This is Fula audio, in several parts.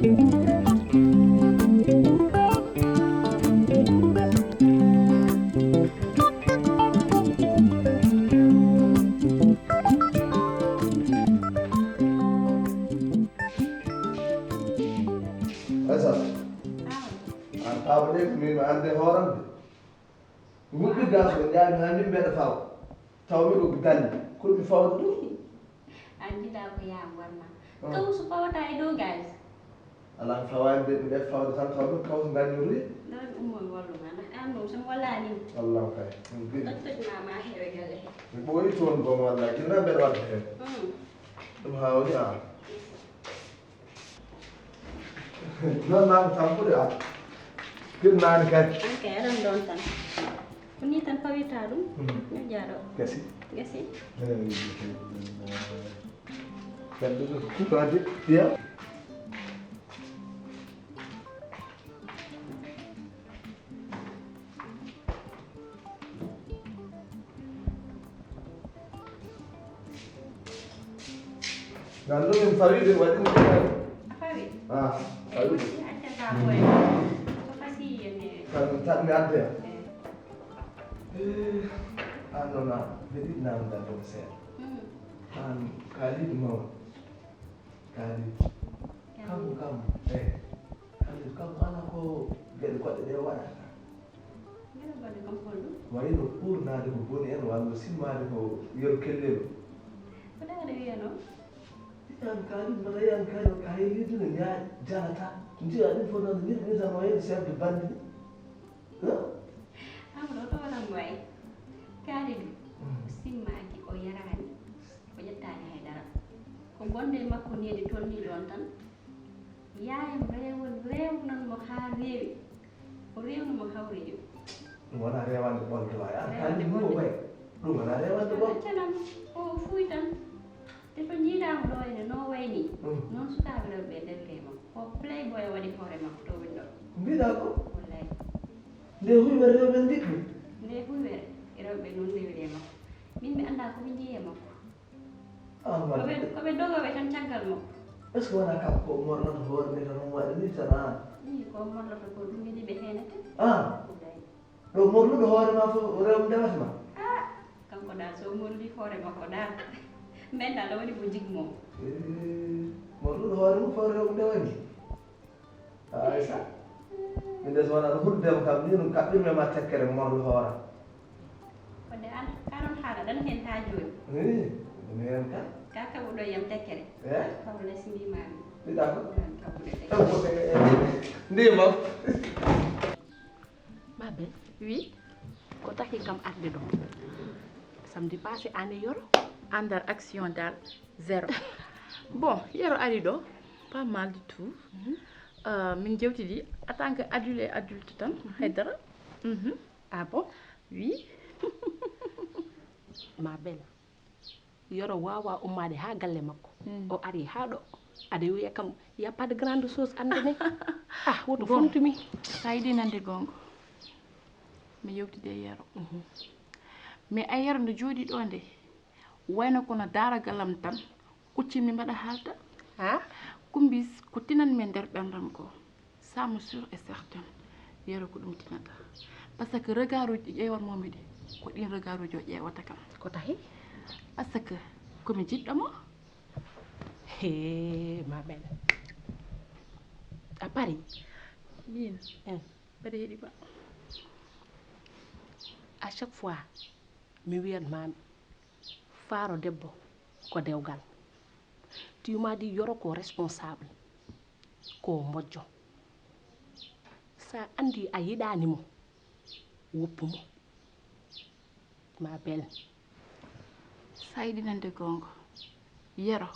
ande horam de wudde gas ko jaami hande mbeɗa faw tawmi ɗo ko dalli kono mi fawata ɗum anjiɗa ko yam warma kawsu fawata e dow gas ala fawani de ɓe fawde tan taw ɗum kawsu gañori ɗon ummon walluma ndax an ɗum somi wallani wallah kay tojnama heewe galle he mi ɓooyi toon bom wallahi jinna mbeɗa wadde hen ɗum hawni a non nama tampude a kirnaani kadi an kay aɗan ɗon tan ko ni tan pawita ɗum ñoƴƴaɗo gasi gasi kadi kutoade piya nan ɗum min fawide waɗini a fawi fawide accata koye kan tak mi adde an noon a heɗiɗ namdal ɗon seeɗa an kaaliɗo mawɗo kaaliɗo kanko kam kaaliɗo kanko ala ko geɗe goɗɗe ɗe waɗata wayno ɓurnade ko boni en walla simmade ko yeru kellelo koɗaɗa wiyano an kaaliɗo mbaɗa yiyan kaaliɗo ka heeliduno ñaa janata jiya ɗum fof noon yirɓe tan wayno chef de bande ni amɗo ɗo waɗan way kaaliɗo simmaki o yarani o ƴettani haydara ko gonɗe makko nedi tolni ɗon tan yayam rewnanmo ha rewi o rewnamo hawrejo ɗum wona rewande ɓolde wawi an kaaliɗo ɗum way ɗum wona rewande ɓol canam o fuy tan te to jiiɗama ɗo ene no wayni noon sukaɓe rewɓe delke makko o playboy waɗi hoore makko to winɗo mbiɗa ko wallayi nde huywere rewɓe ndiɗɗum nde huywere rewɓe noon rewiri e makko min mi anda koɓe jeeyi e makko koɓe dogoɓe tan caggal makko est ce que wona kam ko mornoto hoore nde tan on waɗa ni tan an i ko morloto ko ɗum yiɗi ɓe henete ɗo morluɗo hoore ma fof rewɓe ndewata ma kanko dal so morli hoore makko dal mbenda ɗo waɗi ko jigmo morluɗo hoore mum fof rewɓe ndewani aysa min de so wona no huldema kam ni ɗum kaɓɓirme ma tekkere morlo hoora wonde an kaɗon haala ɗan hen ha joni ɗum hen kan ka kaɓuɗo yam tekkere kawle simbimami ɗiɗa ko kaɓuɗe ndima Babel oui ko taki kam arde ɗo samedi passé ane yoro andal action dal zéro bon yero ari ɗo pas mal du tout min jewtidi en tant que adulte tan haydara ah bon oui ma belle yoro wawa ummade ha galle makko o ari ha ɗo aɗa wiya kam y a pas de grande chose andene ah woto fontumi sa yiɗi nande gonga mi yewtide yero mais a yero nde jooɗi ɗo nde wayno kono daragallam tan kuccimi mbaɗa haalta ha kumbis ko tinanmi nder ɓerdam ko ça me sûr et certain yero ko ɗum tinata par ce que regard uji ƴewanmomi ɗi ko ɗin regard uji o ƴewata kam ko tahi par ce que komi jiɗɗomo he ma belle a pari min mbeɗa heeɗi ba à chaque fois mi wiyatmami faaro debbo ko dewgal tu m'as dit yoro ko responsable ko moƴƴo sa andi a yiɗanimo woppumo ma belle sa yiɗi nande gonga yero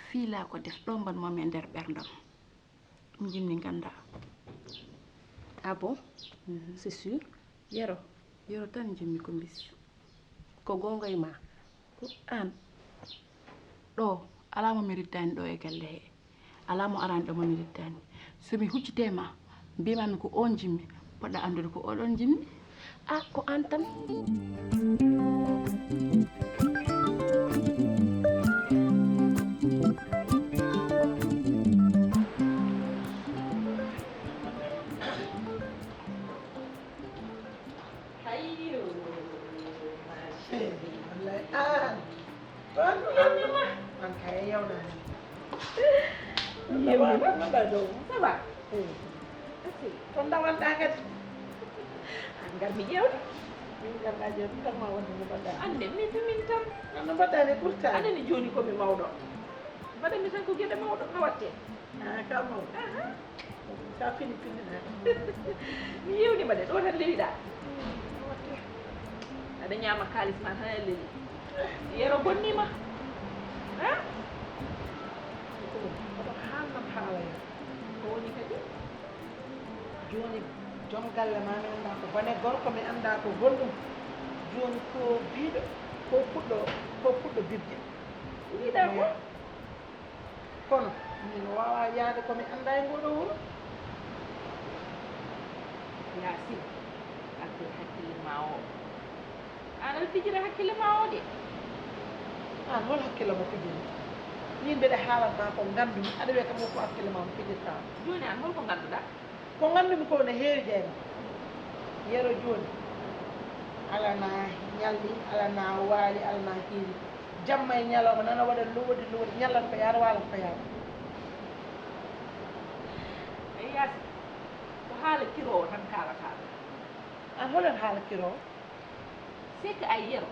fiila ko def ɗo mbanmomi e nder ɓerdam ɗum jimmi ganda ah bon c'est sûr yero tan jimmi ko mbisi ko gonga e ma ko an ɗo alamo mi riddani ɗo e galle he alamo arani ɗo mami riddani somi huccitema mbimami ko on jimmi poɗɗa andude ko oɗon jimmi ah ko an tan ça va kon dawal daa kat ngar mi ƴewde min garɗa ƴewde tan ma wonde no mbaɗɗa ande min min tan no mbaɗɗani pourtant anani joni komi mawɗo mbaɗanmi tan ko gueɗe mawɗo no watte ka mawɗo ka fini pinniɗa mi yewdima de ɗo tan lewiɗa no watte aɗa ñama kalis ma tan e lewi yero bonnima oɗo haalnam haalaya ko woni kadi joni joom galle ma mi anda ko bone gorko mi anda ko gonɗum joni ko biɗo ko puɗɗo bibje wiɗa ko kono min wawa yaade komi anda e ngoɗo wuuro yasin artir hakkille ma o an aɗa fijira hakkille ma o de an hol hakkille mo fijiri min mbeɗa haalanma ko gandumi aɗa wiya kam ko hakkille ma mo fijirta joni an holko ganduɗa ko gandumi ko ne heewi jeyma yero joni alana ñalli alana waali alana hiiri jamma e ñalawma nana waɗa lowodi ñallan ko yaara walan ko yaara e yaasi ko haala kirowo tan kalataɗo an holen haala kirowo c'est que ay yero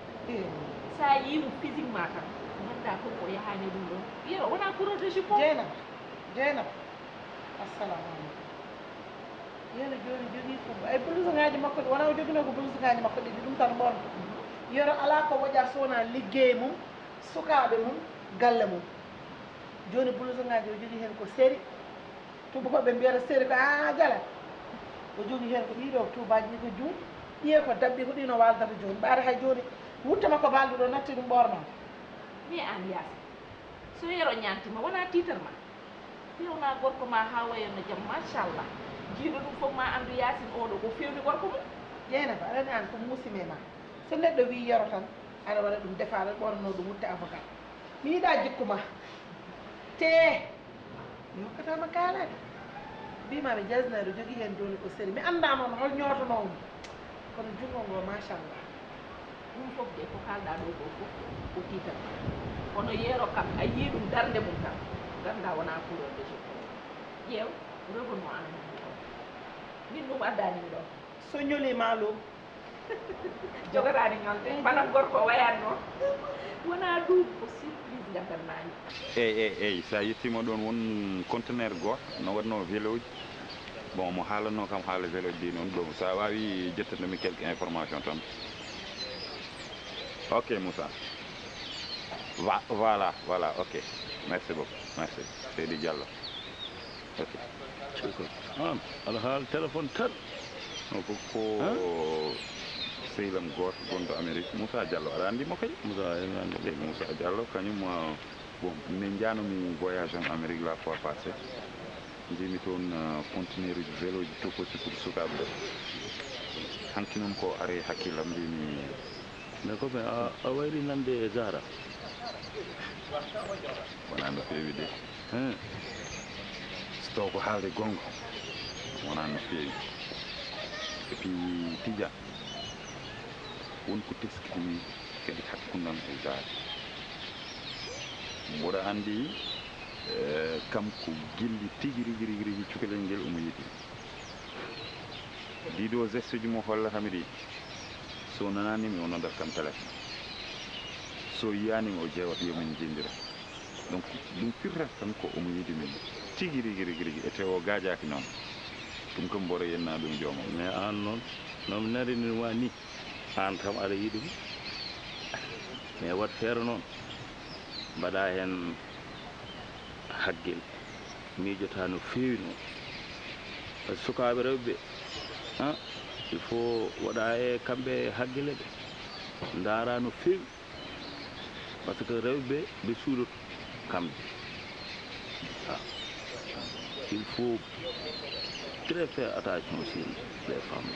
sa yimo physiquement tan ganda kon ko yahani ɗum ɗon yero wona coureur de jupon jeynaba assalamu aleykum yero joni jogui ko ay blouse ngaji makko ɗi wona o joguino ko blouse ngaji makko ɗiɗi ɗum tan ɓorno yero ala ko woƴa sowona liggey mum sukaɓe mum galle mum joni blouse ngaji o jogui hen ko séri tubakoɓe mbiyata séri ko a jala o jogui hen ko ɗiɗo tubaji ɗi ko juum ƴiye ko dabɓi ko ɗino waldata joni ɓaade hay joni wutta makko balduɗo natti ɗum ɓornama mi an yaasi so yero ñantima wona titarma fewna gorko ma ha wayonno jaam machallah jiiɗo ɗum fof ma andu yasin oɗo ko fewni gorko mum ƴeyna ko aɗani an ko muusime ma so neɗɗo wi yero tan aɗa waɗa ɗum defa aɗa ɓorno ɗum wutte avocat mi yiɗa jikkuma te mi hokkatama kaalade mbimami jasnaɗo jogui hen joni ko séri mi anda noon hol ñotonomo kono jungo ngo machallah ɗum fof de ko kalɗa ɗo ɗo fof ko titan kono yeero kam a yii ɗum darde mum tan ganda wona couleur de jeu ƴeew revenu an min ɗum addanimi ɗo so ñolima lum jogatani ngalde bana gorko wayanno wona ɗum ko surprise gandanmani eyyi sa yettima ɗon won conteneur goto no waɗno vélo ji bon mo haalanno kam haala vélo ji ɗi noon ɗum sa wawi jettanɗomi quelques information tan ok Moussa voilà ok merci beaucoup merci Seydi Diallo ok an aɗa haala téléphone tan ko sehlam goto gonɗo Amérique Moussa Diallo aɗa andimo kadi Moussa Diallo kañum bon min janomi voyage en Amérique la fois passé jimi toon conteneur uji vélo ji tokosi pour sukaɓe ɗo hanki noon ko ari hakkillam mbimi mais comme a wayri nande Zara wona no feewi de so taw ko haalde gonga wona no feewi et puis Tidja wonko teskitimi kadi hakkundam e Zara mboɗo andi kam ko gilli tigi rigui cukalel ngel omo yiɗi ɗiɗo geste ji mo hollatami ɗi so nananimi o noddat kam téléphone so yiyanimi o jeewat yomin jindira donc ɗum firtata tan ko omo yiɗi min tigi rigui e tewo gajaki noon ɗum kam mboɗo yenna ɗum joomum mais an noon nomi narinima ni an kam aɗa yiɗumi mais wat feere noon mbaɗa hen haggel miijota no feewi noon par ce que sukaɓe rewɓe il faut waɗa e kamɓe haggele ɓe ndaara no feewi par ce que rewɓe ɓe suuɗoto kamɓe il faut très faire attention sur les femmes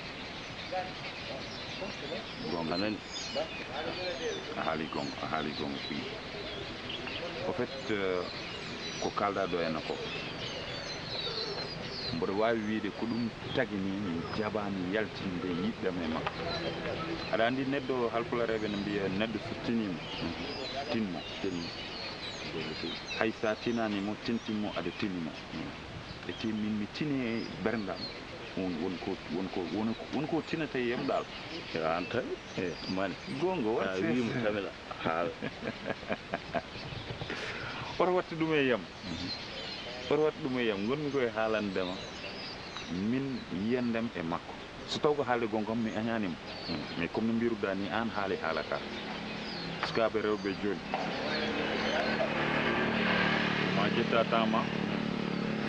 gonga anani a haali gonga tigi au fait ko kalɗa ɗo henna ko mboɗo wawi wiide ko ɗum tagini mi jaɓami yaltinde yiɗɗam e makko aɗa andi neɗɗo halpulareɓe ne mbiya neɗɗo so tinima tinmo hay sa tinani mo tintinmo aɗa tinimo e timmin mi tini e berndam wonko tinata e yemɗal an tawi e mane gonga a wimo taweɗa haala oto watta ɗum e yam oto watta ɗum e yam gonmi koye haalandema min yiyandem e makko so taw ko haalde gonkom mi añanimo mais comme no mbiruɗa ni an haali haala ka sukaɓe rewɓe joni ma jetta temps ma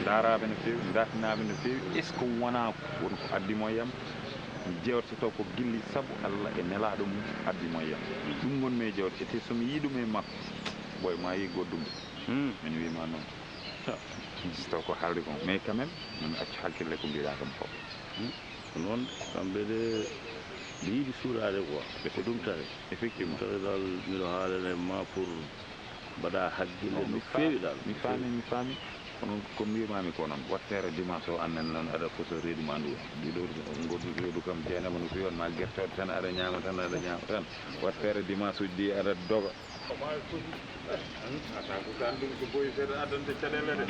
daraɓe no fewi dartinaɓe no fewi est ce que wona wonko addimo yam jewta so taw ko gilli saabu Allah e nelaɗo mum addimo yam ɗum gonmi e jewte ete somi yi ɗum e makko boy ma yi goddum min wima noon so taw ko haalde kon mais quand même nomi accu hakkille ko mbiɗa kam fof ko noon kamɓe de ɓe yiiɗi suurade quoi ko ɗum tare effectivement tawi dal miɗo haalane ma pour mbaɗa hakkille no feewi dal mi faami kono ko mbimami ko noon wat feere dimanche o annen noon aɗa foto reedu ma ndu ɗiɗo godu reedu kam jeenama no fewi on ma guertode tan aɗa ñama tan wat feere dimanche uji ɗi aɗa doga ata ko tan ɗum ko boyi seeɗa addante caɗele de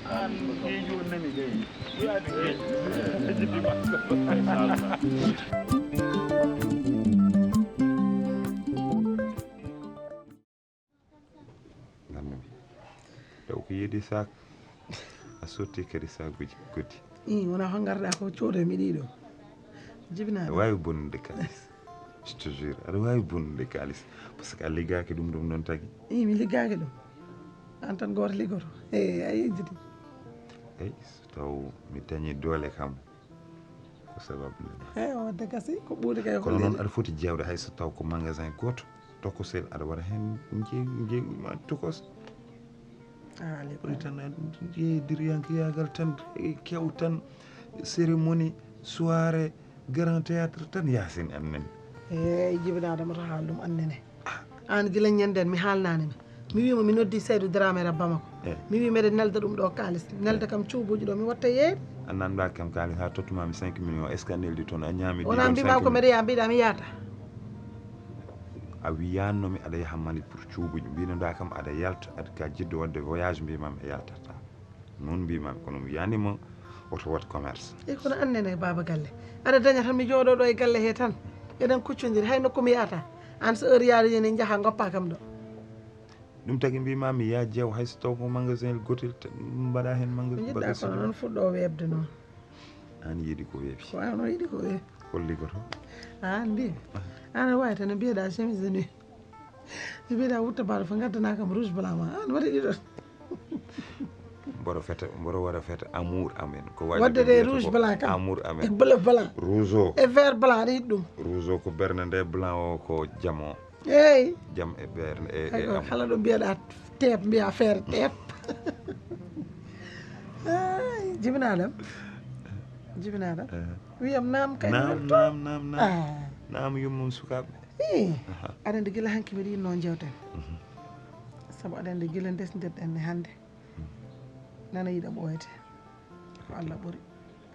an geeji o nani gay wiyaade geeji dimanche taw ko yedi sak a sotti kadi sakuji goddi wona ko garɗa ko coodo mi ɗiɗo jibinaɗo aɗa wawi bonnude kalis je te jure aɗa wawi bonnude kalis par ce que a liggaki ɗum ɗum noon tagui mi liggaki ɗum an tan goto liggoto a yejjiti eyyi so taw mi dañi doole kam ko sababu nde wadde gasi ko ɓuuri kay kono noon aɗa foti jewde hay so taw ko magasin goto tokosel aɗa waɗa hen jeeguima tokos ɓuri tan jeeyidiriyankiyagal tan kew tan cérémonie soirée grand théâtre tan yasin annene eyyi jibinaɗo moto haal ɗum annene an guila ñanden mi haalnanima mi wima mi noddi Seydou Dramé rabbama ko mi wi meɗen nelda ɗum ɗo kalis nelda kam cuubuji ɗo mi watta yeeyde a nanɗa kam kalis ha tottumami 5 millions est ce que a neldi toon a ñaami wona mbima ko mbeɗa ya mbiɗa mi yaata a wiyannomi aɗa yaha mani pour cuubuji mbinoɗa kam aɗa yalta aɗa ka jiddo wadde voyage mbimami e yaltata noon mbimami kono mi wiyanima oto wat commerce e kono annene baba galle aɗa daña tan mi jooɗoɗo e galle he tan eɗen kuccodiri hay nokku mi yahata an so heure yaade ni jaaha goppa kam ɗo ɗum tagui mbimami ya jeew hayso taw ko magasin gotel mbaɗa hen magasin jiɗɗa kono noon fuɗɗo webde noon an yiiɗi ko weebi ko an o yiiɗi ko weebi holligoto an mbi an aɗa wawi tan no mbiyeɗa chemise ni no mbiyeɗa wutta baɗo fo gaddana kam rouge blanc ma an waɗa ɗiɗon mboɗo waɗa fete amour amen ko wadde de rouge blanc kam amour amen e bleu blanc rouge o e vert blanc aɗa yiɗi ɗum rouge o ko berne nde blanc o ko jam o eyyi jam e berne e kala ɗo mbiyeɗa teep mbiya feere teep jibinaɗam wiyam nam kay nam yummum sukaɓe aɗa andi guila hanki mbiɗa yinno jewten saabu aɗa andi guila ndesdirɗen ne hannde nana yiiɗa ɓooyde ko Allah ɓuuri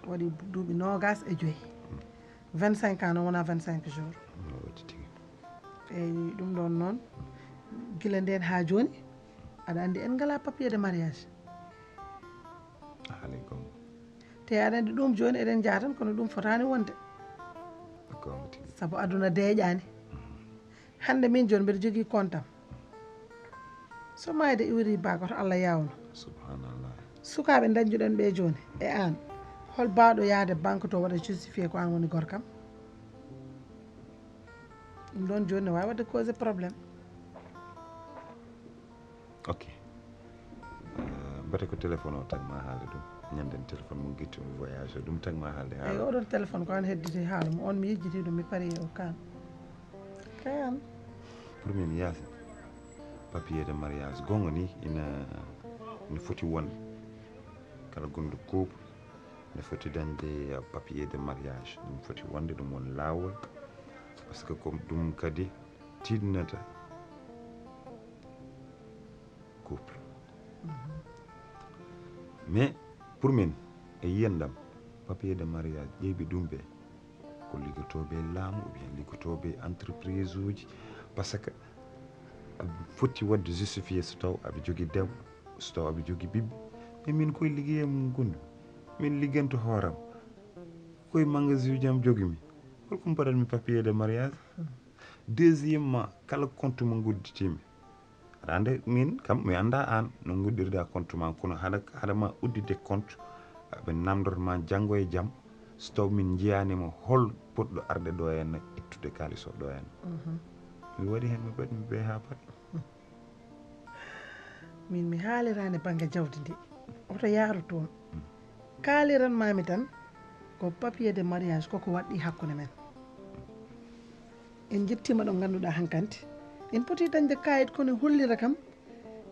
waɗi duuɓi 25 25 ans noon wona 25 jours eyyi ɗum ɗon noon guila nden ha joni aɗa andi en ngala papier de mariage te aɗa andi ɗum joni eɗen jatan kono ɗum fotani wonde saabu aduna deeƴani hande min joni mbiɗa jogui compte am so mayde iwri bagoto Allah yawno subhanallah sukaɓe dañjuɗen ɓe joni e an hol bawɗo yaade banque to waɗa justifié ko an woni gorkam ɗum ɗon joni ne wawi wadde causé probléme ok mbete ko téléphone o tan ma haalde ɗum ñanden téléphone mo guitti voyage o ɗum tan ma haalde eyyi oɗon téléphone ko an hedditi haala mo on mi yejjiti ɗum mi paari e o kan pour min yaasi papier de mariage gonga ni ina foti wonde kala gonɗo couple ne foti dañde papier de mariage ɗum foti wonde ɗum won lawol par ce que comme ɗum kadi tiɗnata couple mais pour min e yiyandam papier de mariage ƴeyɓe ɗum ɓe ko liggotoɓe laamu ou bien liggotoɓe entreprise uji par ce que foti wadde justifié so taw aɓe jogui debbo so taw aɓe jogui ɓiɓɓe mais min koye liggeyam gonɗo min ligganto hooram koye magasin uji am jogui mi holko mbaɗatmi papier de mariage deuxiémement kala compte mo gudditimi aɗa ande min kam mi anda an no guddirɗa compte ma kono haɗa ma uddide compte aɓe namdotoma janggo e jaam so taw min jiyanima hol poɗɗo arde ɗo henna ittude kalis o ɗo henna mi waɗi hen mi baɗi mi ɓe ha pat min mi haalirani banggue jawdi ndi oto yaaru toon kaaliranmami tan ko papier de mariage koko waɗɗi hakkude men en jettima ɗo ganduɗa hankanti en poti dañde kayit kono hollira kam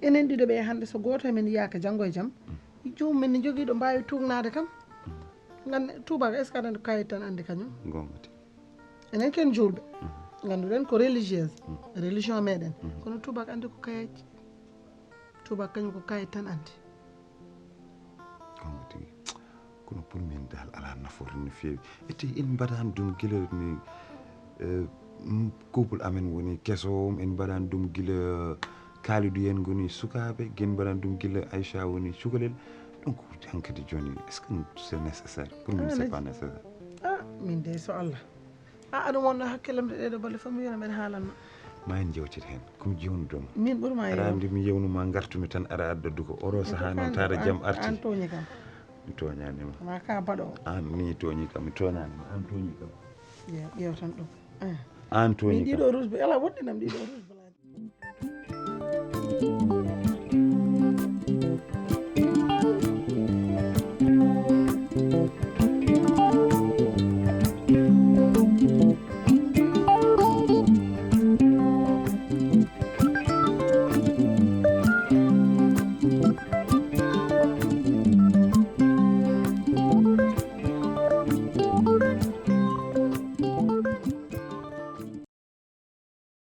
enen ɗiɗo ɓe hande so goto men yiyaka janggo e jaam jomumen ne jogui ɗo mbawi tugnade kam gande tubak est ce que aɗa andi kayit tan andi kañum gongati enen ken julɓe ganduɗen ko religieuse religion meɗen kono tubak andi ko kayaji tubak kañum ko kayit tan andi gongati kono pour min dal ala nafoore no feewi ete en mbaɗani ɗum guila ni couple amen woni kesom en mbaɗani ɗum guila Kalidou en goni sukaɓe gen mbaɗani ɗum guila Aïcha woni cukalel donc hankkadi joni est ce que c'est nécessaire pour min c'est pas nécessaire min de so Allah aɗum wonno hakkillam de ɗeɗo balle fof mi wiyano men haalanno ma en jewtit hen komi jewnudoma min ɓuurma aɗa andi mi yewnuma gartumi tan aɗa adda ko oro saaha noon tara jaam arti an toñi kam mi toñanima ma ka baɗo an ni toñi kam mi toñanima an toñi kam ƴeew tan ɗum an toñi min kam ɗiɗo rouge ala woɗɗinam ɗiɗo rouge balaji